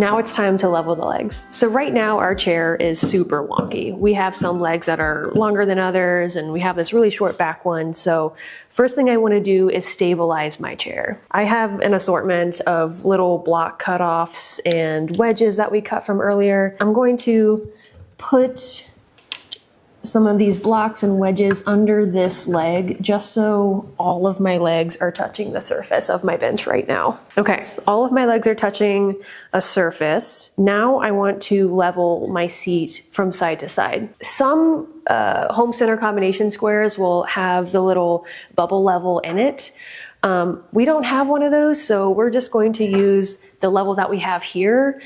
Now it's time to level the legs. So right now our chair is super wonky. We have some legs that are longer than others, and we have this really short back one. So first thing I want to do is stabilize my chair. I have an assortment of little block cutoffs and wedges that we cut from earlier. I'm going to put some of these blocks and wedges under this leg just so all of my legs are touching the surface of my bench right now. Okay, all of my legs are touching a surface. Now I want to level my seat from side to side. Some home center combination squares will have the little bubble level in it. We don't have one of those, so we're just going to use the level that we have here,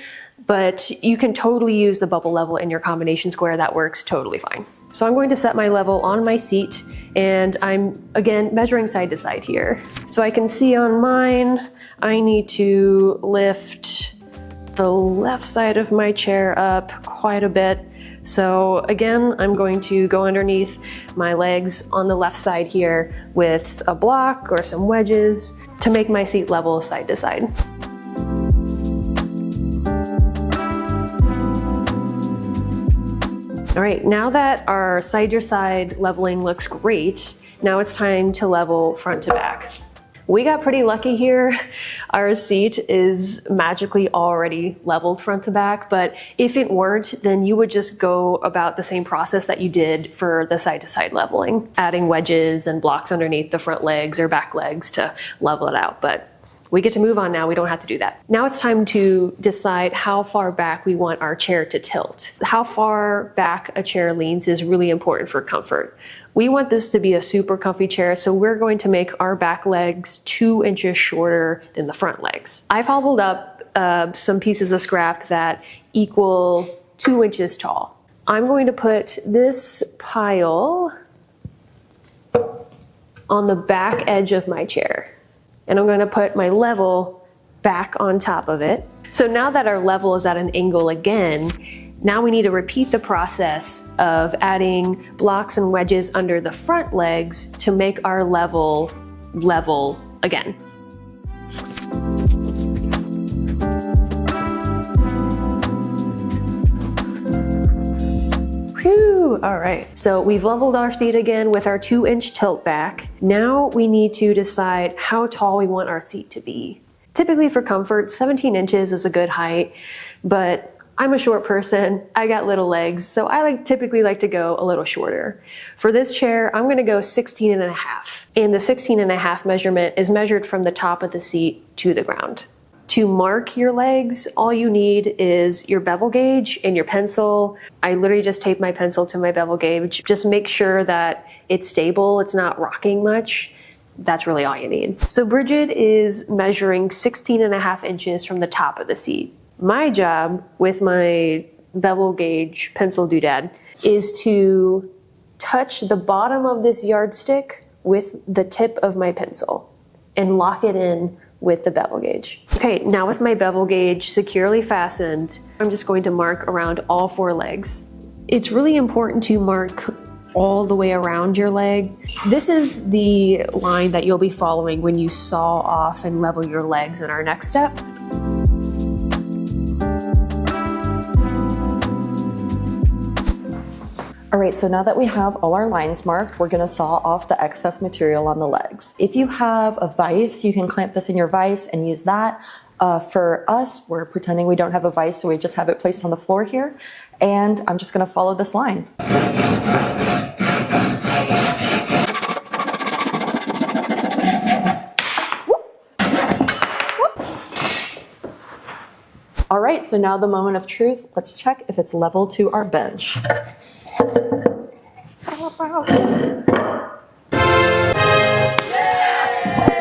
but you can totally use the bubble level in your combination square. That works totally fine. So I'm going to set my level on my seat, and I'm again measuring side to side here. So I can see on mine, I need to lift the left side of my chair up quite a bit. So again, I'm going to go underneath my legs on the left side here with a block or some wedges to make my seat level side to side. All right, now that our side-to-side leveling looks great, now it's time to level front to back. We got pretty lucky here. Our seat is magically already leveled front to back, but if it weren't, then you would just go about the same process that you did for the side-to-side leveling, adding wedges and blocks underneath the front legs or back legs to level it out. But we get to move on now, we don't have to do that. Now it's time to decide how far back we want our chair to tilt. How far back a chair leans is really important for comfort. We want this to be a super comfy chair, so we're going to make our back legs 2 inches shorter than the front legs. I've hobbled up some pieces of scrap that equal 2 inches tall. I'm going to put this pile on the back edge of my chair. And I'm going to put my level back on top of it. So now that our level is at an angle again, now we need to repeat the process of adding blocks and wedges under the front legs to make our level again. Whew, all right. So we've leveled our seat again with our 2-inch tilt back. Now we need to decide how tall we want our seat to be. Typically for comfort, 17 inches is a good height, but I'm a short person, I got little legs, so I typically like to go a little shorter. For this chair, I'm gonna go 16.5. And the 16.5 measurement is measured from the top of the seat to the ground. To mark your legs, all you need is your bevel gauge and your pencil. I literally just tape my pencil to my bevel gauge. Just make sure that it's stable, it's not rocking much. That's really all you need. So Bridgid is measuring 16.5 inches from the top of the seat. My job with my bevel gauge pencil doodad is to touch the bottom of this yardstick with the tip of my pencil and lock it in with the bevel gauge. Okay, now with my bevel gauge securely fastened, I'm just going to mark around all 4 legs. It's really important to mark all the way around your leg. This is the line that you'll be following when you saw off and level your legs in our next step. All right, so now that we have all our lines marked, we're gonna saw off the excess material on the legs. If you have a vise, you can clamp this in your vise and use that. For us, we're pretending we don't have a vise, so we just have it placed on the floor here. And I'm just gonna follow this line. All right, so now the moment of truth. Let's check if it's level to our bench.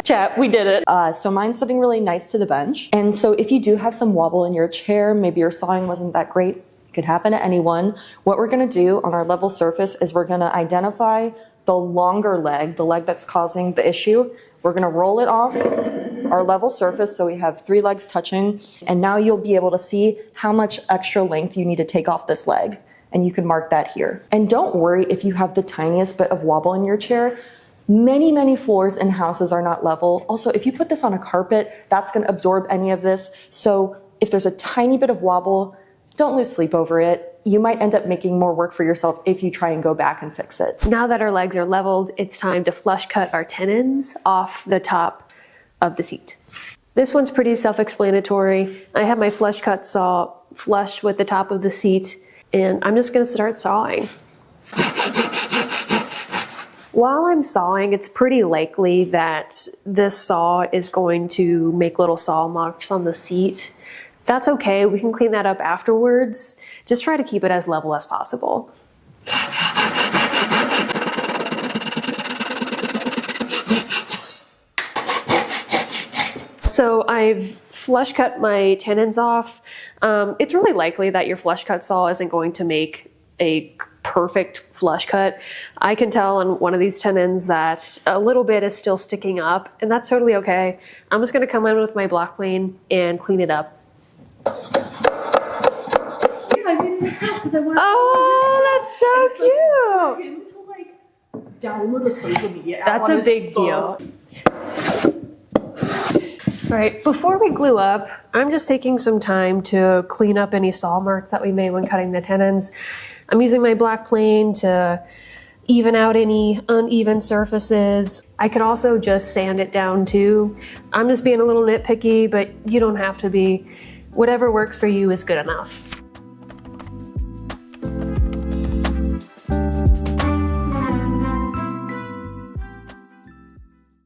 Chat, we did it. So mine's sitting really nice to the bench. And so if you do have some wobble in your chair, maybe your sawing wasn't that great, it could happen to anyone. What we're gonna do on our level surface is we're gonna identify the longer leg, the leg that's causing the issue. We're gonna roll it off our level surface so we have 3 legs touching. And now you'll be able to see how much extra length you need to take off this leg. And you can mark that here. And don't worry if you have the tiniest bit of wobble in your chair. Many floors and houses are not level. Also, if you put this on a carpet, that's gonna absorb any of this. So if there's a tiny bit of wobble, don't lose sleep over it. You might end up making more work for yourself if you try and go back and fix it. Now that our legs are leveled, it's time to flush cut our tenons off the top of the seat. This one's pretty self-explanatory. I have my flush cut saw flush with the top of the seat, and I'm just gonna start sawing. While I'm sawing, it's pretty likely that this saw is going to make little saw marks on the seat. That's okay, we can clean that up afterwards. Just try to keep it as level as possible. So I've flush cut my tenons off. It's really likely that your flush cut saw isn't going to make a perfect flush cut. I can tell on one of these tenons that a little bit is still sticking up, and that's totally okay. I'm just gonna come in with my block plane and clean it up. Oh, that's so cute! For him to like download the social media app That's on a his big phone. deal. All right, before we glue up, I'm just taking some time to clean up any saw marks that we made when cutting the tenons. I'm using my black plane to even out any uneven surfaces. I could also just sand it down too. I'm just being a little nitpicky, but you don't have to be. Whatever works for you is good enough.